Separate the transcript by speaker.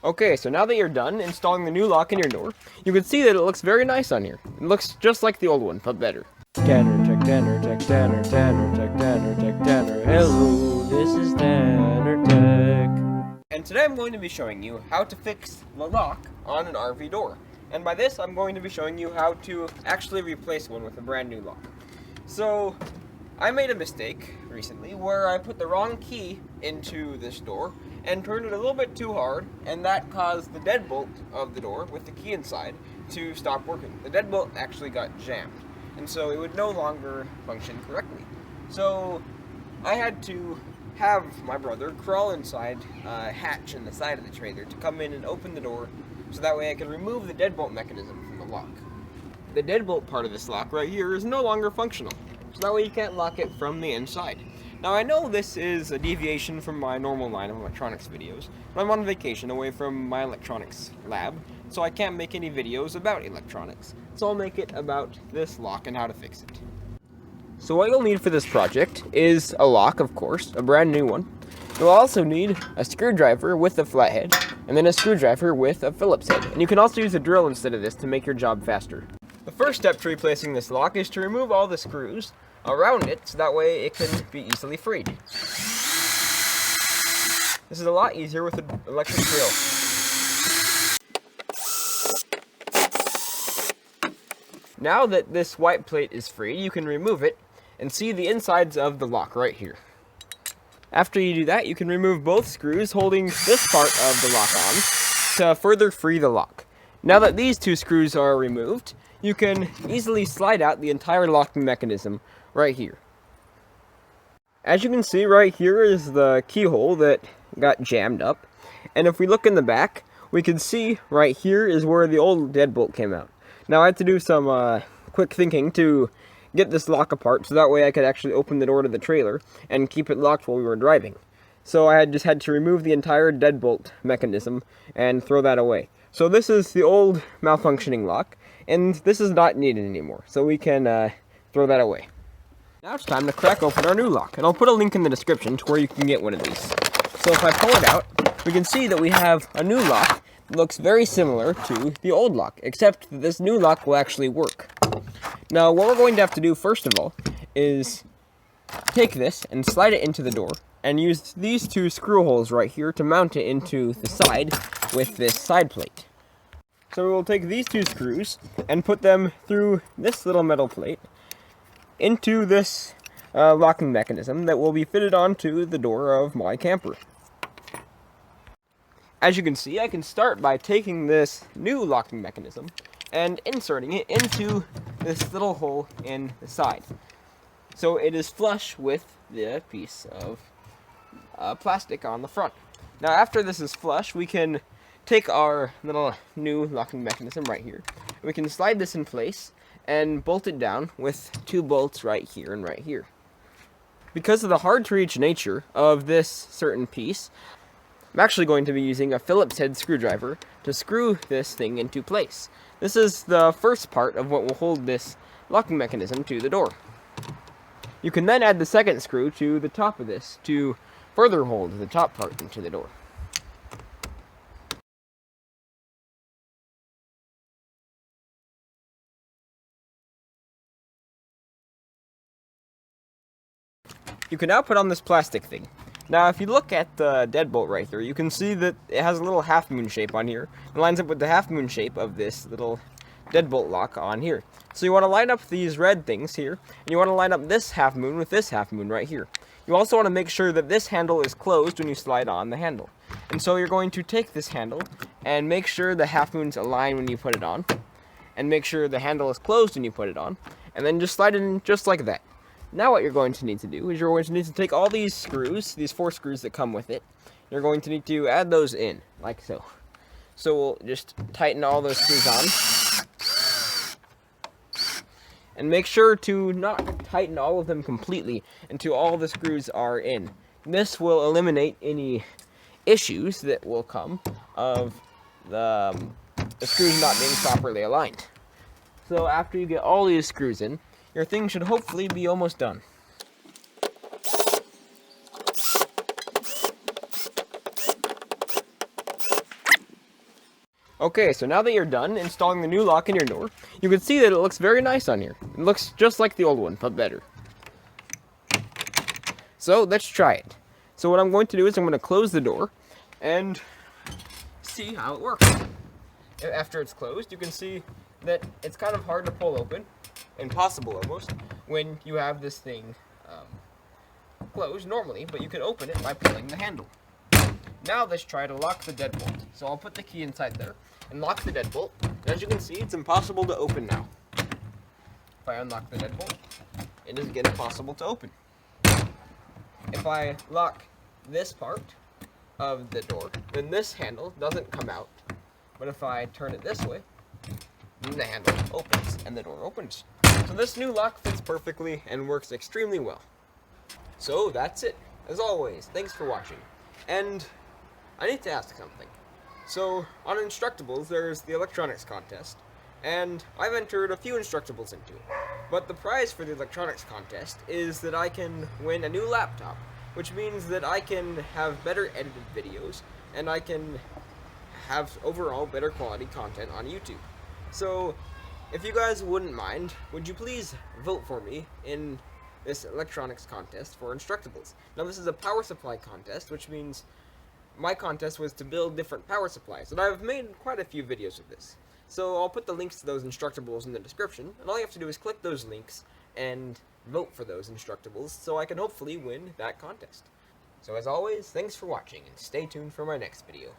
Speaker 1: Okay, so now that you're done installing the new lock in your door, you can see that it looks very nice on here. It looks just like the old one, but better.
Speaker 2: Tanner, check, Tanner, check, Tanner, Tanner, check, Tanner, check, Tanner. Hello, this is Tanner Tech.
Speaker 1: And today I'm going to be showing you how to fix the lock on an RV door. And by this, I'm going to be showing you how to actually replace one with a brand new lock. So, I made a mistake recently where I put the wrong key into this door and turned it a little bit too hard, and that caused the deadbolt of the door with the key inside to stop working. The deadbolt actually got jammed, and so it would no longer function correctly. So I had to have my brother crawl inside a hatch in the side of the trailer to come in and open the door so that way I could remove the deadbolt mechanism from the lock. The deadbolt part of this lock right here is no longer functional, so that way you can't lock it from the inside. Now I know this is a deviation from my normal line of electronics videos, but I'm on vacation away from my electronics lab, so I can't make any videos about electronics. So I'll make it about this lock and how to fix it. So what you'll need for this project is a lock, of course, a brand new one. You'll also need a screwdriver with a flathead, and then a screwdriver with a Phillips head. And you can also use a drill instead of this to make your job faster. The first step to replacing this lock is to remove all the screws around it, so that way it can be easily freed. This is a lot easier with an electric drill. Now that this white plate is free, you can remove it and see the insides of the lock right here. After you do that, you can remove both screws holding this part of the lock on to further free the lock. Now that these two screws are removed, you can easily slide out the entire locking mechanism right here. As you can see, right here is the keyhole that got jammed up, and if we look in the back, we can see right here is where the old deadbolt came out. Now I had to do some quick thinking to get this lock apart so that way I could actually open the door to the trailer and keep it locked while we were driving. So I just had to remove the entire deadbolt mechanism and throw that away. So this is the old malfunctioning lock, and this is not needed anymore, so we can throw that away. Now it's time to crack open our new lock, and I'll put a link in the description to where you can get one of these. So if I pull it out, we can see that we have a new lock that looks very similar to the old lock, except that this new lock will actually work. Now what we're going to have to do first of all is take this and slide it into the door, and use these two screw holes right here to mount it into the side with this side plate. So we will take these two screws and put them through this little metal plate into this locking mechanism that will be fitted onto the door of my camper. As you can see, I can start by taking this new locking mechanism and inserting it into this little hole in the side, so it is flush with the piece of plastic on the front. Now after this is flush, we can take our little new locking mechanism right here. We can slide this in place and bolt it down with two bolts right here and right here. Because of the hard to reach nature of this certain piece, I'm actually going to be using a Phillips head screwdriver to screw this thing into place. This is the first part of what will hold this locking mechanism to the door. You can then add the second screw to the top of this to further hold the top part into the door. You can now put on this plastic thing. Now if you look at the deadbolt right there, you can see that it has a little half moon shape on here. It lines up with the half moon shape of this little deadbolt lock on here. So you want to line up these red things here, and you want to line up this half moon with this half moon right here. You also want to make sure that this handle is closed when you slide on the handle. And so you're going to take this handle and make sure the half moons align when you put it on, and make sure the handle is closed when you put it on, and then just slide it in just like that. Now what you're going to need to do is you're going to need to take all these screws, these 4 screws that come with it, you're going to need to add those in, like so. So we'll just tighten all those screws on. And make sure to not tighten all of them completely until all the screws are in. This will eliminate any issues that will come of the screws not being properly aligned. So after you get all these screws in, your thing should hopefully be almost done. Okay, so now that you're done installing the new lock in your door, you can see that it looks very nice on here. It looks just like the old one, but better. So let's try it. So what I'm going to do is I'm going to close the door and see how it works. After it's closed, you can see that it's kind of hard to pull open, impossible almost, when you have this thing closed normally, but you can open it by pulling the handle. Now let's try to lock the deadbolt. So I'll put the key inside there and lock the deadbolt. As you can see, it's impossible to open now. If I unlock the deadbolt, it is again impossible to open. If I lock this part of the door, then this handle doesn't come out. But if I turn it this way, then the handle opens and the door opens. So this new lock fits perfectly and works extremely well. So that's it. As always, thanks for watching. And I need to ask something. So on Instructables, there's the electronics contest, and I've entered a few Instructables into it. But the prize for the electronics contest is that I can win a new laptop, which means that I can have better edited videos, and I can have overall better quality content on YouTube. So if you guys wouldn't mind, would you please vote for me in this electronics contest for Instructables? Now this is a power supply contest, which means my contest was to build different power supplies, and I've made quite a few videos of this. So I'll put the links to those Instructables in the description, and all you have to do is click those links and vote for those Instructables so I can hopefully win that contest. So as always, thanks for watching, and stay tuned for my next video.